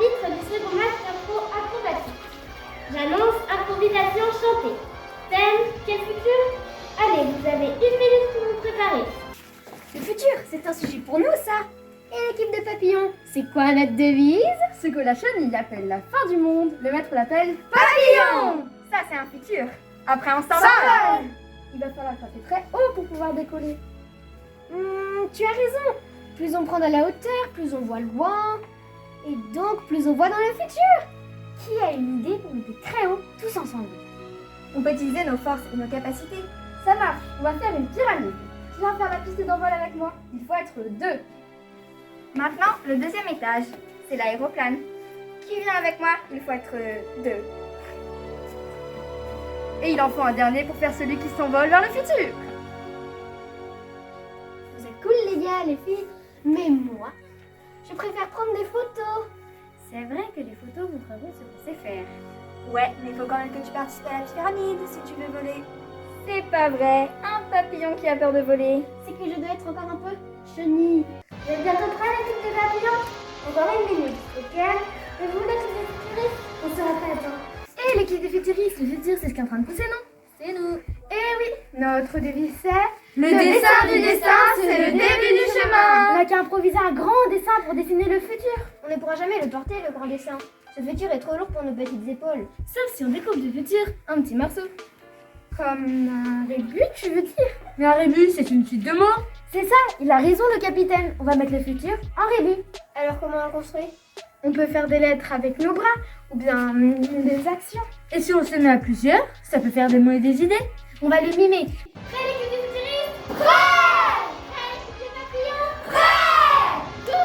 l'arbitre du second match d'impro acrobatique. J'annonce improvisation chantée. Thème, quel futur? Allez, vous avez 1 minute pour vous préparer. Le futur, c'est un sujet pour nous, ça. Et l'équipe de papillons, c'est quoi notre devise? Ce que la chenille appelle la fin du monde, le maître l'appelle Papillon. Ça, c'est un futur. Après, on s'envole. Il va falloir grimper très haut pour pouvoir décoller. Tu as raison. Plus on prend de la hauteur, plus on voit loin. Et donc, plus on voit dans le futur. Qui a une idée pour monter très haut, tous ensemble? On peut utiliser nos forces et nos capacités. Ça marche, on va faire une pyramide. Tu viens faire la piste d'envol avec moi. Il faut être 2. Maintenant, le deuxième étage, c'est l'aéroplane. Qui vient avec moi? Il faut être 2. Et il en faut un dernier pour faire celui qui s'envole vers le futur. Vous êtes cool, les gars, les filles. Mais moi, je préfère prendre des photos. C'est vrai que les photos montreront ce qu'on sait faire. Ouais, mais il faut quand même que tu participes à la pyramide si tu veux voler. C'est pas vrai, un papillon qui a peur de voler. C'est que je dois être encore un peu chenille. Vous êtes bientôt prêts, l'équipe de papillons? Encore 1 minute, ok? Et vous, l'équipe des futuristes, on sera prêts à temps. Et l'équipe des futuristes, le futur c'est ce qui est en train de pousser, non? C'est nous. Eh oui, notre devise c'est... Le dessin du dessin, c'est le début du chemin. On n'a qu'à improviser un grand dessin pour dessiner le futur. On ne pourra jamais le porter, le grand dessin. Ce futur est trop lourd pour nos petites épaules. Sauf si on découpe du futur un petit morceau. Comme un rébus, tu veux dire? Mais un rébus, c'est une suite de mots. C'est ça, il a raison le capitaine. On va mettre le futur en rébus. Alors comment on le construit? On peut faire des lettres avec nos bras, ou bien des actions. Et si on se met à plusieurs, ça peut faire des mots et des idées. On va le mimer. Prêts, l'équipe des futuristes? Prêts! Prêts, l'équipe des papillons? Prêts! Go!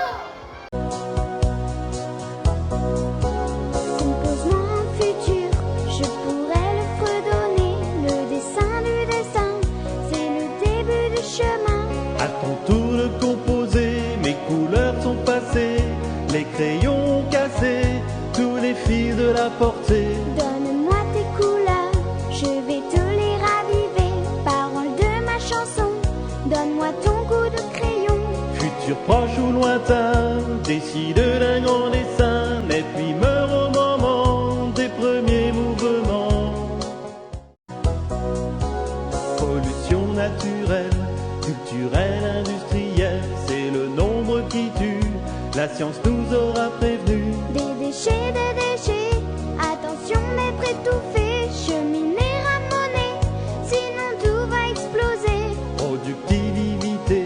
Compose-moi un futur, je pourrais le fredonner. Le dessin du dessin, c'est le début du chemin. À ton tour de composer, mes couleurs sont passées, les crayons cassés, tous les fils de la portée. Donne-moi tes couleurs, je vais te les raviver. Paroles de ma chanson, donne-moi ton goût de crayon. Futur proche ou lointain, décide d'un grand dessin, net primeur au moment des premiers mouvements. Pollution naturelle, culturelle, industrielle, c'est le nombre qui tue, la science nous aura prévenus. Des déchets, attention d'être étouffé. Cheminer à monnaie, sinon tout va exploser. Productivité,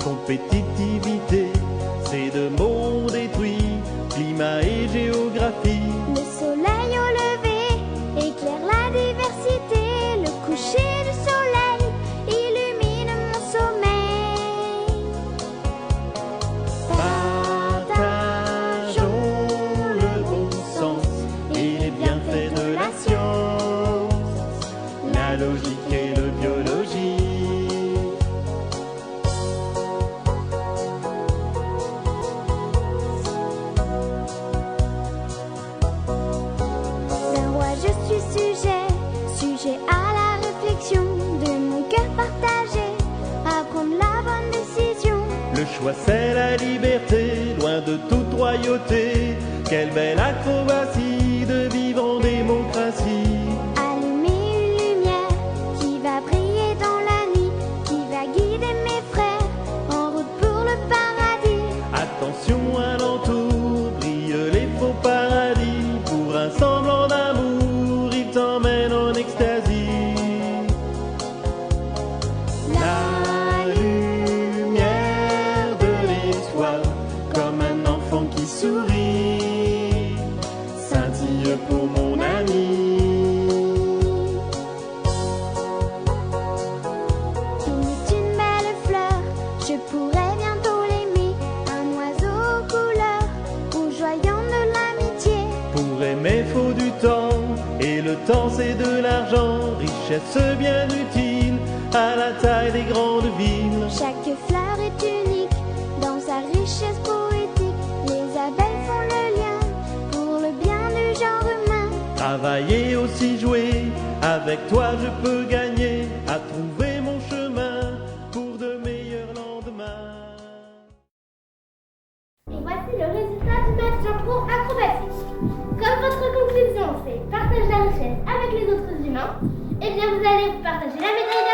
compétitivité, ces deux mots détruits, climat et géographie. Le soleil au lever éclaire la diversité. Le coucher du soleil illumine mon sommeil. Partageons le bon sens et les bienfaits de la science, la logique et le biologie. D'un roi je suis sujet à la réflexion. De mon cœur partagé, à prendre la bonne décision. Le choix c'est la liberté, loin de toute royauté. Quelle belle acrobatie de vivre en démocratie. Allumer une lumière qui va briller dans la nuit, qui va guider mes frères en route pour le paradis. Attention alentour, brillent les faux paradis. Pour un semblant d'amour, il t'emmène en extasie. La lumière de l'espoir, comme un enfant qui sourit, scintille pour mon ami. Il est une belle fleur, je pourrais bientôt l'aimer. Un oiseau aux couleurs, rougeoyant de l'amitié. Pour aimer faut du temps, et le temps c'est de l'argent, richesse bien utile à la taille des grandes villes. Chaque fleur est unique dans sa richesse poétique. Les abeilles font le lien pour le bien du genre humain. Travailler aussi jouer, avec toi je peux gagner, à trouver mon chemin pour de meilleurs lendemains. Et voici le résultat du match d'impro acrobatique. c'est partage la richesse avec les autres humains, eh bien vous allez partager la médaille